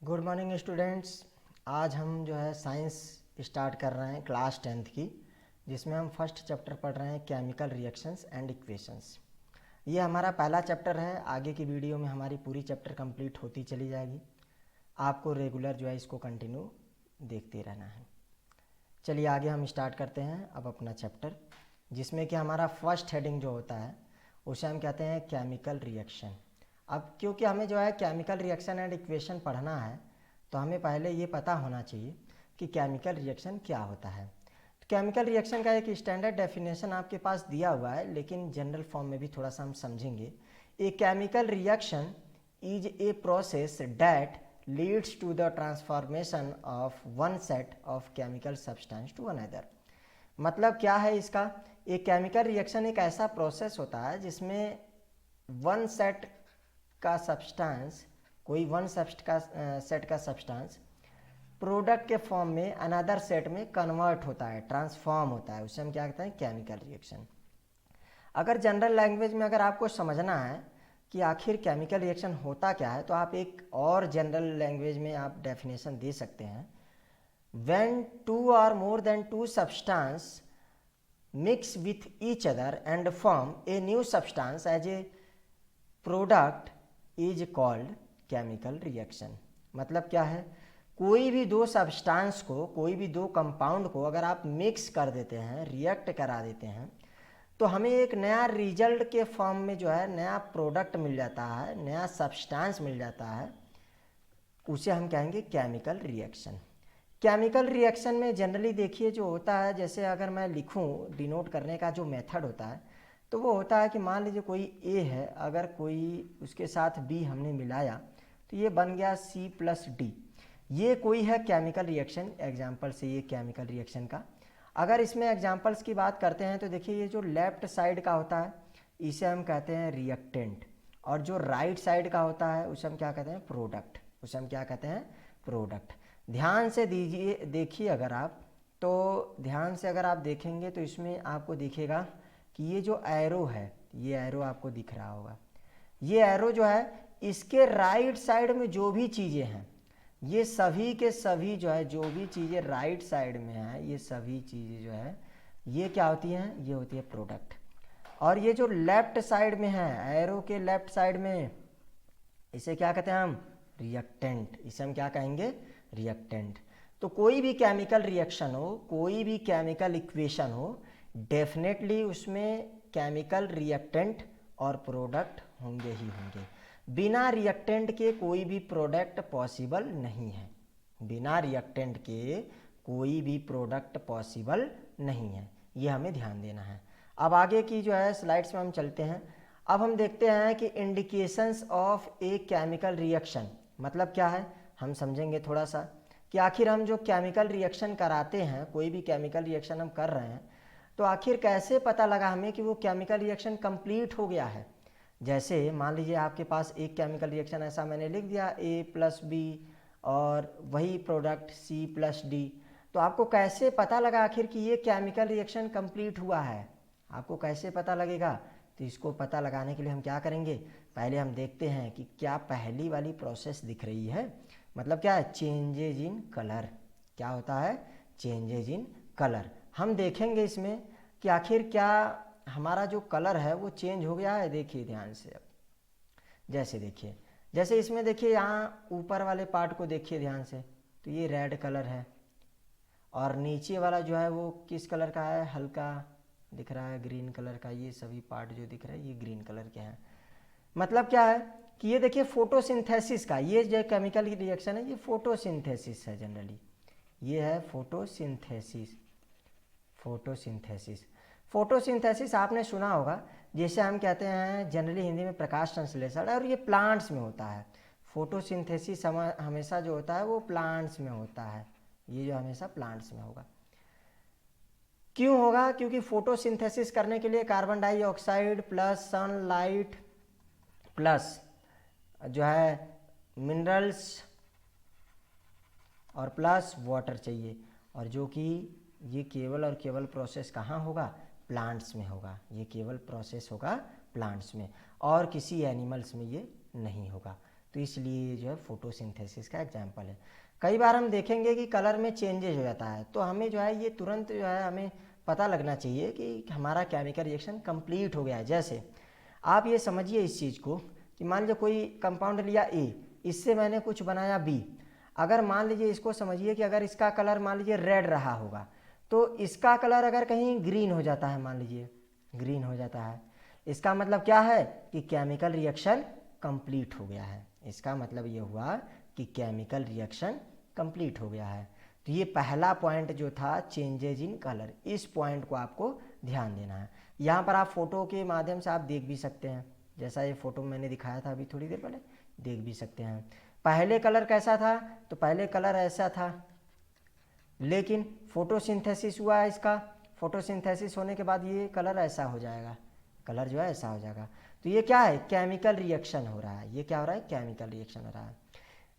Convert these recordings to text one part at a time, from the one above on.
Good morning students. आज हम जो है साइंस स्टार्ट कर रहे हैं क्लास 10th की, जिसमें हम फर्स्ट चैप्टर पढ़ रहे हैं केमिकल रिएक्शंस एंड इक्वेशंस। ये हमारा पहला चैप्टर है। आगे की वीडियो में हमारी पूरी चैप्टर कंप्लीट होती चली जाएगी। आपको रेगुलर जो है इसको कंटिन्यू देखते रहना है। चलिए आगे हम स्टार्ट करते हैं अब अपना चैप्टर, जिसमें कि हमारा फर्स्ट हेडिंग जो होता है उसे हम कहते हैं केमिकल रिएक्शन। अब क्योंकि हमें जो है केमिकल रिएक्शन एंड इक्वेशन पढ़ना है, तो हमें पहले ये पता होना चाहिए कि केमिकल रिएक्शन क्या होता है। तो केमिकल रिएक्शन का एक स्टैंडर्ड डेफिनेशन आपके पास दिया हुआ है, लेकिन जनरल फॉर्म में भी थोड़ा सा हम समझेंगे। A chemical reaction is a process that leads to the transformation of one set of chemical substance to another। मतलब क्या है इसका? एक केमिकल रिएक्शन एक ऐसा प्रोसेस होता है जिसमें वन सेट का सब्सटेंस, कोई वन सेट का सब्सटेंस प्रोडक्ट के फॉर्म में अनदर सेट में कन्वर्ट होता है, ट्रांसफॉर्म होता है। उसे हम क्या कहते हैं? Chemical reaction. अगर जनरल लैंग्वेज में अगर आपको समझना है कि आखिर केमिकल रिएक्शन होता क्या है, तो आप एक और जनरल लैंग्वेज में आप डेफिनेशन दे सकते हैं। व्हेन टू और more than two substance mix with each other and form a new substance as a product is called chemical reaction. मतलब क्या है? कोई भी दो सब्सटेंस को, कोई भी दो कंपाउंड को अगर आप मिक्स कर देते हैं, रिएक्ट करा देते हैं, तो हमें एक नया रिजल्ट के फॉर्म में जो है नया प्रोडक्ट मिल जाता है, नया सब्सटेंस मिल जाता है। उसे हम कहेंगे केमिकल रिएक्शन। केमिकल रिएक्शन में जनरली देखिए जो होता है, जैसे अगर मैं लिखूं डिनोट करने का जो मेथड होता है, तो वो होता है कि मान लीजिए कोई ए है, अगर कोई उसके साथ बी हमने मिलाया तो ये बन गया सी प्लस डी। ये कोई है केमिकल रिएक्शन, एग्जाम्पल से ये केमिकल रिएक्शन का। अगर इसमें एग्जाम्पल्स की बात करते हैं तो देखिए ये जो लेफ्ट साइड का होता है इसे हम कहते हैं रिएक्टेंट, और जो राइट साइड का होता है उसे हम क्या कहते हैं? प्रोडक्ट। उसे हम क्या कहते हैं? प्रोडक्ट। ध्यान से देखिए अगर आप, तो ध्यान से अगर आप देखेंगे तो इसमें आपको दिखेगा कि ये जो एरो है, ये एरो आपको दिख रहा होगा। ये एरो जो है इसके राइट साइड में जो भी चीज़ें हैं, ये सभी के सभी जो है, जो भी चीज़ें राइट साइड में है, ये सभी चीज़ें जो है ये क्या होती हैं? ये होती है प्रोडक्ट। और ये जो लेफ्ट साइड में है, एरो के लेफ्ट साइड में, इसे क्या कहते हैं हम? रिएक्टेंट। इसे हम क्या कहेंगे? रिएक्टेंट। तो कोई भी केमिकल रिएक्शन हो, कोई भी केमिकल इक्वेशन हो, डेफिनेटली उसमें केमिकल रिएक्टेंट और प्रोडक्ट होंगे ही होंगे। बिना रिएक्टेंट के कोई भी प्रोडक्ट पॉसिबल नहीं है। बिना रिएक्टेंट के कोई भी प्रोडक्ट पॉसिबल नहीं है, ये हमें ध्यान देना है। अब आगे की जो है स्लाइड्स में हम चलते हैं। अब हम देखते हैं कि indications of a chemical reaction मतलब क्या है, हम समझेंगे थोड़ा सा कि आखिर हम जो केमिकल रिएक्शन कराते हैं, कोई भी केमिकल रिएक्शन हम कर रहे हैं, तो आखिर कैसे पता लगा हमें कि वो केमिकल रिएक्शन कंप्लीट हो गया है। जैसे मान लीजिए आपके पास एक केमिकल रिएक्शन ऐसा मैंने लिख दिया ए प्लस बी और वही प्रोडक्ट सी प्लस डी, तो आपको कैसे पता लगा आखिर कि ये केमिकल रिएक्शन कंप्लीट हुआ है? आपको कैसे पता लगेगा? तो इसको पता लगाने के लिए हम क्या करेंगे? पहले हम देखते हैं कि क्या पहली वाली प्रोसेस दिख रही है। मतलब क्या है? Changes in colour. क्या होता है? Changes in colour. हम देखेंगे इसमें कि आखिर क्या हमारा जो कलर है वो चेंज हो गया है। देखिए ध्यान से, अब जैसे देखिए, जैसे इसमें देखिए यहाँ ऊपर वाले पार्ट को देखिए ध्यान से, तो ये रेड कलर है, और नीचे वाला जो है वो किस कलर का है? हल्का दिख रहा है ग्रीन कलर का। ये सभी पार्ट जो दिख रहा है ये ग्रीन कलर के हैं। मतलब क्या है कि ये देखिए फोटोसिंथेसिस का, ये जो केमिकल रिएक्शन है ये फोटोसिंथेसिस है। जनरली ये है फोटोसिंथेसिस। फोटोसिंथेसिस, फोटोसिंथेसिस आपने सुना होगा, जैसे हम कहते हैं जनरली हिंदी में प्रकाश संश्लेषण, और ये प्लांट्स में होता है। फोटोसिंथेसिस हमेशा जो होता है वो प्लांट्स में होता है। ये जो हमेशा प्लांट्स में होगा। क्यों होगा? क्योंकि फोटोसिंथेसिस करने के लिए carbon dioxide plus sunlight plus जो है मिनरल्स और प्लस वाटर चाहिए, और जो कि ये केवल और केवल प्रोसेस कहाँ होगा? प्लांट्स में होगा। ये केवल प्रोसेस होगा प्लांट्स में, और किसी एनिमल्स में ये नहीं होगा। तो इसलिए ये जो है फोटोसिंथेसिस का एग्जाम्पल है। कई बार हम देखेंगे कि कलर में चेंजेज हो जाता है, तो हमें जो है ये तुरंत जो है हमें पता लगना चाहिए कि हमारा केमिकल रिएक्शन कंप्लीट हो गया है। जैसे आप ये समझिए इस चीज़ को कि मान लीजिए कोई कंपाउंड लिया ए, इससे मैंने कुछ बनाया बी। अगर मान लीजिए इसको समझिए कि अगर इसका कलर मान लीजिए रेड रहा होगा, तो इसका कलर अगर कहीं ग्रीन हो जाता है, मान लीजिए ग्रीन हो जाता है, इसका मतलब क्या है कि केमिकल रिएक्शन कंप्लीट हो गया है। इसका मतलब ये हुआ कि केमिकल रिएक्शन कंप्लीट हो गया है। तो ये पहला पॉइंट जो था चेंजेज इन कलर, इस पॉइंट को आपको ध्यान देना है। यहाँ पर आप फोटो के माध्यम से आप देख भी सकते हैं, जैसा ये फोटो मैंने दिखाया था अभी थोड़ी देर पहले, देख भी सकते हैं। पहले कलर कैसा था, तो पहले कलर ऐसा था, लेकिन फोटोसिंथेसिस हुआ है इसका, फोटोसिंथेसिस होने के बाद ये कलर ऐसा हो जाएगा, कलर जो है ऐसा हो जाएगा। तो ये क्या है, केमिकल रिएक्शन हो रहा है। ये क्या हो रहा है, केमिकल रिएक्शन हो रहा है।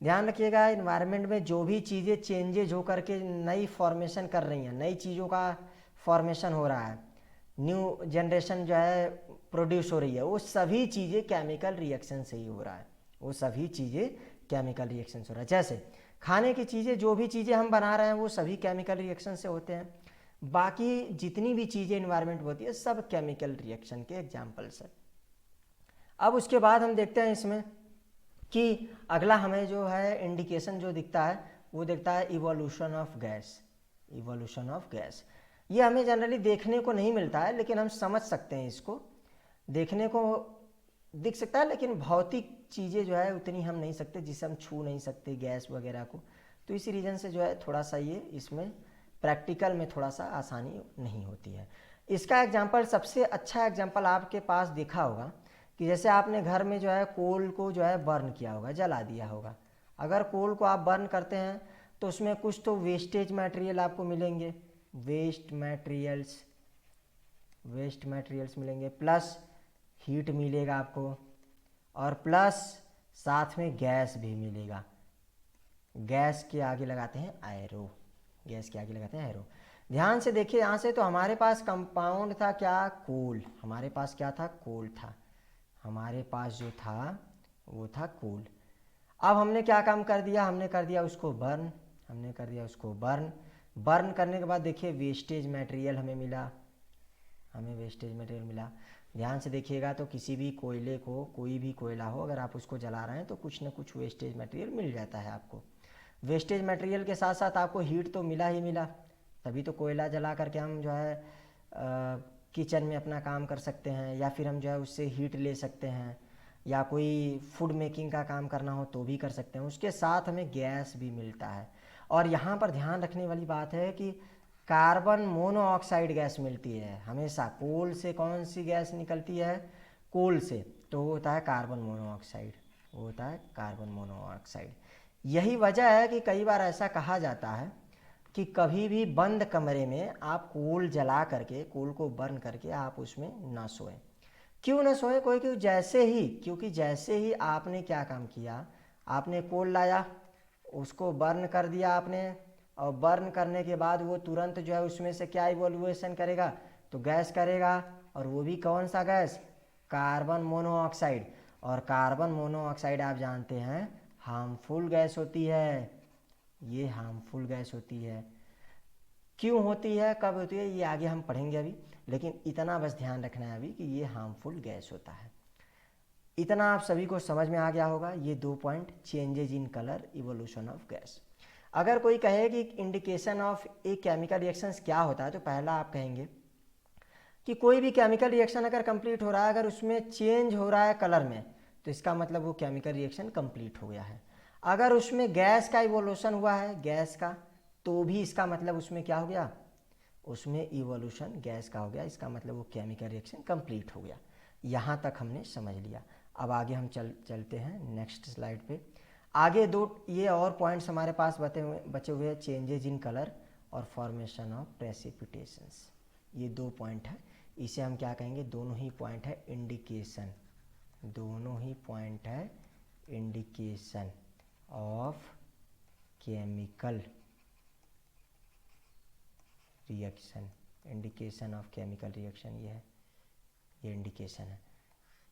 ध्यान रखिएगा, इन्वायरमेंट में जो भी चीज़ें चेंजेज होकर के नई फॉर्मेशन कर रही हैं, नई चीज़ों का फॉर्मेशन हो रहा है, न्यू जनरेशन जो है प्रोड्यूस हो रही है, वो सभी चीज़ें केमिकल रिएक्शन से ही हो रहा है। वो सभी चीज़ें केमिकल रिएक्शन से हो रहा है। जैसे खाने की चीज़ें, जो भी चीज़ें हम बना रहे हैं वो सभी केमिकल रिएक्शन से होते हैं। बाकी जितनी भी चीज़ें इन्वायरमेंट में होती है सब केमिकल रिएक्शन के एग्जाम्पल्स हैं। अब उसके बाद हम देखते हैं इसमें कि अगला हमें जो है इंडिकेशन जो दिखता है वो दिखता है evolution of gas. Evolution of gas ये हमें जनरली देखने को नहीं मिलता है, लेकिन हम समझ सकते हैं इसको, देखने को दिख सकता है, लेकिन भौतिक चीज़ें जो है उतनी हम नहीं सकते, जिसे हम छू नहीं सकते गैस वगैरह को। तो इसी रीज़न से जो है थोड़ा सा ये इसमें प्रैक्टिकल में थोड़ा सा आसानी नहीं होती है। इसका एग्जाम्पल, सबसे अच्छा एग्जाम्पल आपके पास देखा होगा कि जैसे आपने घर में जो है कोल को जो है बर्न किया होगा, जला दिया होगा। अगर कोल को आप बर्न करते हैं तो उसमें कुछ तो वेस्टेज मटेरियल आपको मिलेंगे, वेस्ट मटेरियल्स मिलेंगे, प्लस हीट मिलेगा आपको, और प्लस साथ में गैस भी मिलेगा। गैस के आगे लगाते हैं एरो, गैस के आगे लगाते हैं एरो। ध्यान से देखिए यहाँ से, तो हमारे पास कंपाउंड था क्या, कोल। हमारे पास क्या था, कोल था। हमारे पास जो था वो था कोल। अब हमने क्या काम कर दिया, हमने कर दिया उसको बर्न, हमने कर दिया उसको बर्न। बर्न करने के बाद देखिए वेस्टेज मटेरियल हमें मिला, हमें वेस्टेज मटेरियल मिला। ध्यान से देखिएगा तो किसी भी कोयले को, कोई भी कोयला हो, अगर आप उसको जला रहे हैं तो कुछ ना कुछ वेस्टेज मटेरियल मिल जाता है आपको। वेस्टेज मटेरियल के साथ साथ आपको हीट तो मिला ही मिला, तभी तो कोयला जला करके हम जो है किचन में अपना काम कर सकते हैं, या फिर हम जो है उससे हीट ले सकते हैं, या कोई फूड मेकिंग का काम करना हो तो भी कर सकते हैं। उसके साथ हमें गैस भी मिलता है। और यहाँ पर ध्यान रखने वाली बात है कि कार्बन मोनोऑक्साइड गैस मिलती है हमेशा। कोल से कौन सी गैस निकलती है, कोल से, तो वो होता है कार्बन मोनोऑक्साइड, वो होता है कार्बन मोनोऑक्साइड। यही वजह है कि कई बार ऐसा कहा जाता है कि कभी भी बंद कमरे में आप कोल जला करके, कोल को बर्न करके आप उसमें ना सोएं। क्यों ना सोएं, क्योंकि जैसे ही आपने क्या काम किया, आपने कोल लाया, उसको बर्न कर दिया आपने, और बर्न करने के बाद वो तुरंत जो है उसमें से क्या इवोल्यूशन करेगा, तो गैस करेगा। और वो भी कौन सा गैस, कार्बन मोनोऑक्साइड। और कार्बन मोनोऑक्साइड आप जानते हैं हार्मफुल गैस होती है, ये हार्मफुल गैस होती है। क्यों होती है, कब होती है, ये आगे हम पढ़ेंगे अभी, लेकिन इतना बस ध्यान रखना है अभी कि ये हार्मफुल गैस होता है। इतना आप सभी को समझ में आ गया होगा, ये 2 point, changes in colour, evolution of gas. अगर कोई कहे कि indication of a chemical reactions क्या होता है, तो पहला आप कहेंगे कि कोई भी केमिकल रिएक्शन अगर कंप्लीट हो रहा है, अगर उसमें चेंज हो रहा है कलर में, तो इसका मतलब वो केमिकल रिएक्शन कंप्लीट हो गया है। अगर उसमें गैस का इवोल्यूशन हुआ है, गैस का, तो भी इसका मतलब उसमें क्या हो गया, उसमें इवोल्यूशन गैस का हो गया, इसका मतलब वो केमिकल रिएक्शन कंप्लीट हो गया। यहाँ तक हमने समझ लिया। अब आगे हम चलते हैं नेक्स्ट स्लाइड पे। आगे 2 ये और पॉइंट्स हमारे पास बचे हुए हैं, चेंजेज इन कलर और फॉर्मेशन ऑफ प्रेसिपिटेशंस। ये 2 पॉइंट है, इसे हम क्या कहेंगे, दोनों ही पॉइंट है इंडिकेशन, दोनों ही पॉइंट है indication of chemical reaction. Indication of chemical reaction ये है, ये इंडिकेशन है।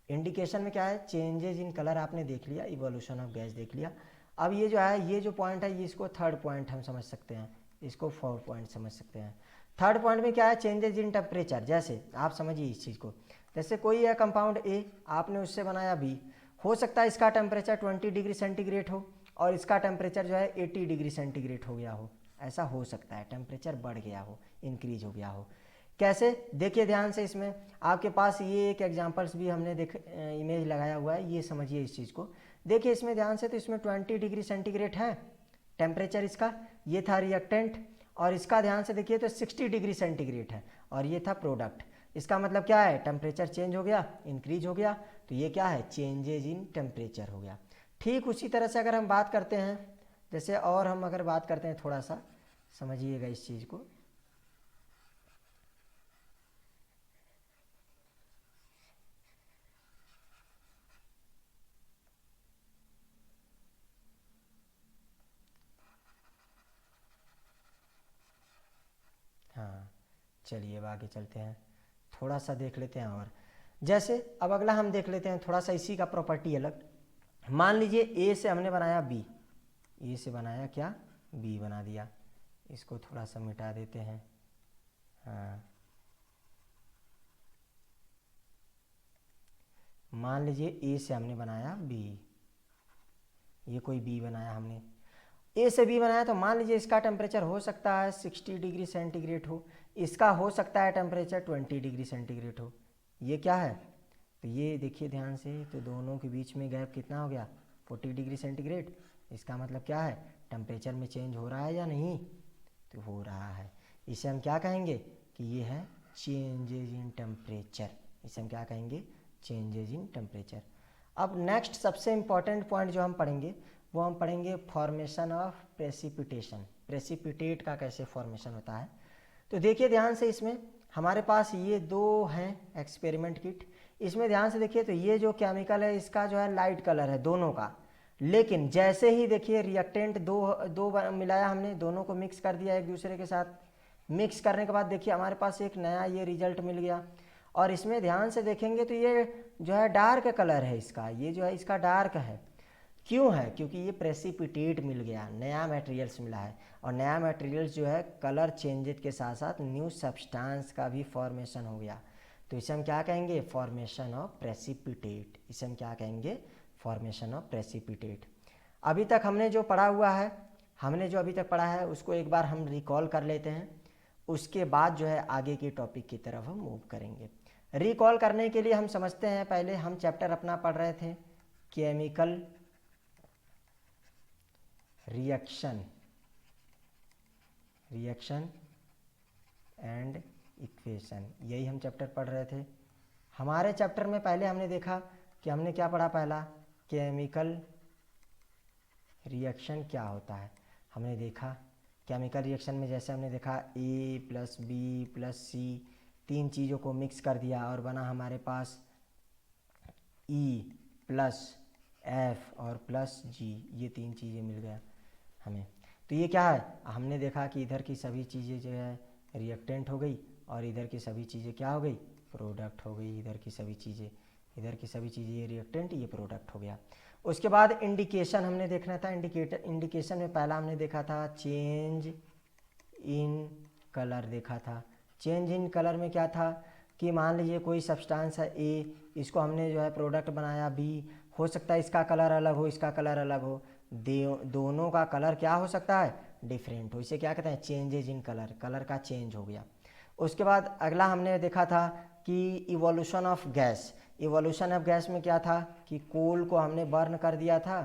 इंडिकेशन में क्या है, चेंजेज इन कलर आपने देख लिया, इवोल्यूशन ऑफ गैस देख लिया। अब ये जो है, ये जो पॉइंट है, ये इसको थर्ड पॉइंट हम समझ सकते हैं, इसको फोर्थ पॉइंट समझ सकते हैं। थर्ड पॉइंट में क्या है, चेंजेज इन टेम्परेचर। जैसे आप समझिए इस चीज़ को, जैसे कोई है कंपाउंड ए, आपने उससे बनाया बी, हो सकता है इसका टेम्परेचर 20 डिग्री सेंटीग्रेड हो और इसका टेम्परेचर जो है 80 डिग्री सेंटीग्रेड हो गया हो, ऐसा हो सकता है, टेम्परेचर बढ़ गया हो, इंक्रीज हो गया हो। कैसे, देखिए ध्यान से, इसमें आपके पास ये एक एग्जांपल्स भी हमने इमेज लगाया हुआ है, ये समझिए इस चीज़ को। देखिए इसमें ध्यान से, तो इसमें 20 डिग्री सेंटीग्रेड है टेम्परेचर इसका, ये था रिएक्टेंट, और इसका ध्यान से देखिए तो 60 डिग्री सेंटीग्रेड है और ये था प्रोडक्ट। इसका मतलब क्या है, टेम्परेचर चेंज हो गया, इंक्रीज हो गया, तो ये क्या है, चेंजेज इन टेम्परेचर हो गया। ठीक उसी तरह से अगर हम बात करते हैं, जैसे और हम अगर बात करते हैं, थोड़ा सा समझिएगा इस चीज़ को। हाँ चलिए अब आगे चलते हैं, थोड़ा सा देख लेते हैं। और जैसे अब अगला हम देख लेते हैं थोड़ा सा इसी का प्रॉपर्टी अलग। मान लीजिए ए से हमने बनाया बी, ए से बनाया क्या, बी बना दिया, इसको थोड़ा सा मिटा देते हैं। हाँ, मान लीजिए ए से हमने बनाया बी, ये कोई बी बनाया हमने, ए से बी बनाया, तो मान लीजिए इसका टेम्परेचर हो सकता है 60 डिग्री सेंटीग्रेड हो, इसका हो सकता है टेम्परेचर 20 डिग्री सेंटीग्रेड हो। ये क्या है, तो ये देखिए ध्यान से, तो दोनों के बीच में गैप कितना हो गया, 40 डिग्री सेंटीग्रेड। इसका मतलब क्या है, टेम्परेचर में चेंज हो रहा है या नहीं, तो हो रहा है। इसे हम क्या कहेंगे कि ये है चेंजेज इन टेम्परेचर, इसे हम क्या कहेंगे, चेंजेज इन टेम्परेचर। अब नेक्स्ट सबसे इम्पॉर्टेंट पॉइंट जो हम पढ़ेंगे, वो हम पढ़ेंगे फॉर्मेशन ऑफ प्रेसिपिटेशन, प्रेसिपिटेट का कैसे फॉर्मेशन होता है। तो देखिए ध्यान से, इसमें हमारे पास ये दो हैं एक्सपेरिमेंट किट, इसमें ध्यान से देखिए, तो ये जो केमिकल है इसका जो है लाइट कलर है दोनों का, लेकिन जैसे ही देखिए रिएक्टेंट दो मिलाया हमने, दोनों को मिक्स कर दिया एक दूसरे के साथ, मिक्स करने के बाद देखिए हमारे पास एक नया ये रिजल्ट मिल गया। और इसमें ध्यान से देखेंगे तो ये जो है डार्क कलर है इसका, ये जो है इसका डार्क है। क्यों है, क्योंकि ये प्रेसिपिटेट मिल गया, नया मटेरियल्स मिला है, और नया मटेरियल्स जो है कलर चेंजेस के साथ साथ न्यू सब्सटेंस का भी फॉर्मेशन हो गया, तो इसे हम क्या कहेंगे, फॉर्मेशन ऑफ प्रेसिपिटेट। इसे हम क्या कहेंगे, फॉर्मेशन ऑफ प्रेसिपिटेट। अभी तक हमने जो पढ़ा हुआ है, हमने जो अभी तक पढ़ा है उसको एक बार हम रिकॉल कर लेते हैं, उसके बाद जो है आगे के टॉपिक की तरफ हम मूव करेंगे। रिकॉल करने के लिए हम समझते हैं, पहले हम चैप्टर अपना पढ़ रहे थे केमिकल रिएक्शन एंड इक्वेशन, यही हम चैप्टर पढ़ रहे थे। हमारे चैप्टर में पहले हमने देखा कि हमने क्या पढ़ा, पहला केमिकल रिएक्शन क्या होता है, हमने देखा केमिकल रिएक्शन में जैसे हमने देखा ए प्लस बी प्लस सी, तीन चीज़ों को मिक्स कर दिया और बना हमारे पास ई प्लस एफ और प्लस जी, ये तीन चीज़ें मिल गया हमें। तो ये क्या है, हमने देखा कि इधर की सभी चीज़ें जो है रिएक्टेंट हो गई और इधर की सभी चीज़ें क्या हो गई, प्रोडक्ट हो गई। इधर की सभी चीज़ें ये रिएक्टेंट, ये प्रोडक्ट हो गया। उसके बाद इंडिकेशन हमने देखना था, इंडिकेशन में पहला हमने देखा था चेंज इन कलर देखा था। चेंज इन कलर में क्या था कि मान लीजिए कोई सब्सटेंस है ए, इसको हमने जो है प्रोडक्ट बनाया बी, हो सकता है इसका कलर अलग हो, इसका कलर अलग हो, दोनों का कलर क्या हो सकता है, डिफरेंट हो। इसे क्या कहते हैं, चेंजेज इन कलर, कलर का चेंज हो गया। उसके बाद अगला हमने देखा था कि evolution of gas. Evolution of gas में क्या था कि कोल को हमने बर्न कर दिया था,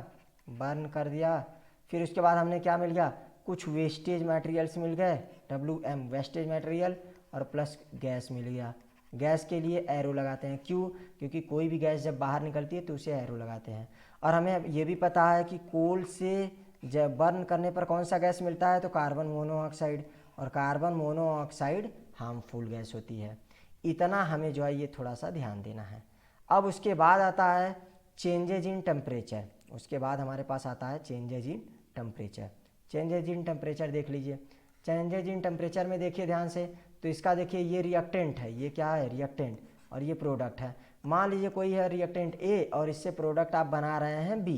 फिर उसके बाद हमने क्या मिल गया, कुछ वेस्टेज मटेरियल्स मिल गए, WM वेस्टेज मटेरियल, और प्लस गैस मिल गया। गैस के लिए एरो लगाते हैं, क्यों, क्योंकि कोई भी गैस जब बाहर निकलती है तो उसे एरो लगाते हैं। और हमें ये भी पता है कि कोल से जब बर्न करने पर कौन सा गैस मिलता है, तो कार्बन मोनोऑक्साइड, और कार्बन मोनोऑक्साइड हार्मफुल गैस होती है। इतना हमें जो है ये थोड़ा सा ध्यान देना है। अब उसके बाद आता है चेंजेज इन टेम्परेचर, उसके बाद हमारे पास आता है changes in temperature. Changes in temperature देख लीजिए, चेंजेज इन टेम्परेचर में देखिए ध्यान से, तो इसका देखिए ये रिएक्टेंट है, ये क्या है, रिएक्टेंट, और ये प्रोडक्ट है। मान लीजिए कोई है रिएक्टेंट ए और इससे प्रोडक्ट आप बना रहे हैं बी,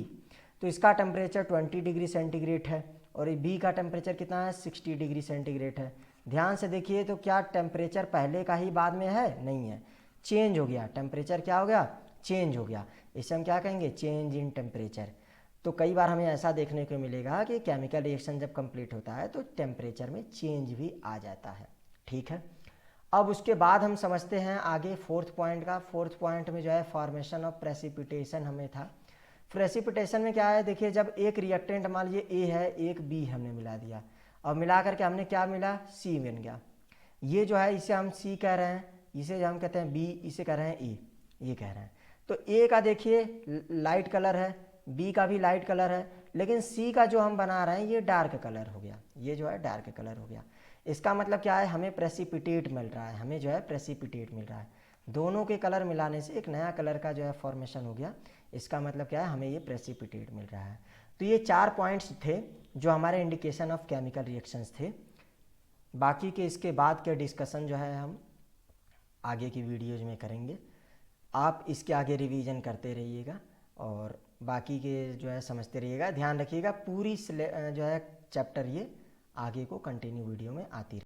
तो इसका टेम्परेचर 20 डिग्री सेंटीग्रेड है और बी का टेम्परेचर कितना है 60 डिग्री सेंटीग्रेड है। ध्यान से देखिए तो क्या टेम्परेचर पहले का ही बाद में है? नहीं है, चेंज हो गया। टेम्परेचर क्या हो गया? चेंज हो गया। इसे हम क्या कहेंगे? Change in temperature. तो कई बार हमें ऐसा देखने को मिलेगा कि केमिकल रिएक्शन जब कंप्लीट होता है तो टेम्परेचर में चेंज भी आ जाता है। ठीक है, अब उसके बाद हम समझते हैं आगे फोर्थ पॉइंट का। फोर्थ पॉइंट में जो है फॉर्मेशन ऑफ प्रेसिपिटेशन हमें था। प्रेसिपिटेशन में क्या है, देखिए जब एक रिएक्टेंट मान लीजिए ए है, एक बी हमने मिला दिया, अब मिला करके हमने क्या मिला? सी बन गया। ये जो है इसे हम सी कह रहे हैं, इसे हम कहते हैं बी, इसे कह रहे हैं ए, ये कह रहे हैं। तो ए का देखिए लाइट कलर है, बी का भी लाइट कलर है, लेकिन सी का जो हम बना रहे हैं ये डार्क कलर हो गया, ये जो है डार्क कलर हो गया। इसका मतलब क्या है? हमें प्रेसिपिटेट मिल रहा है, हमें जो है प्रेसिपिटेट मिल रहा है। दोनों के कलर मिलाने से एक नया कलर का जो है फॉर्मेशन हो गया। इसका मतलब क्या है? हमें ये प्रेसिपिटेट मिल रहा है। तो ये 4 पॉइंट्स थे जो हमारे इंडिकेशन ऑफ केमिकल रिएक्शंस थे। बाकी के इसके बाद के डिस्कशन जो है हम आगे की वीडियोज में करेंगे। आप इसके आगे रिवीजन करते रहिएगा और बाकी के जो है समझते रहिएगा। ध्यान रखिएगा पूरी जो है चैप्टर ये आगे को कंटिन्यू वीडियो में आती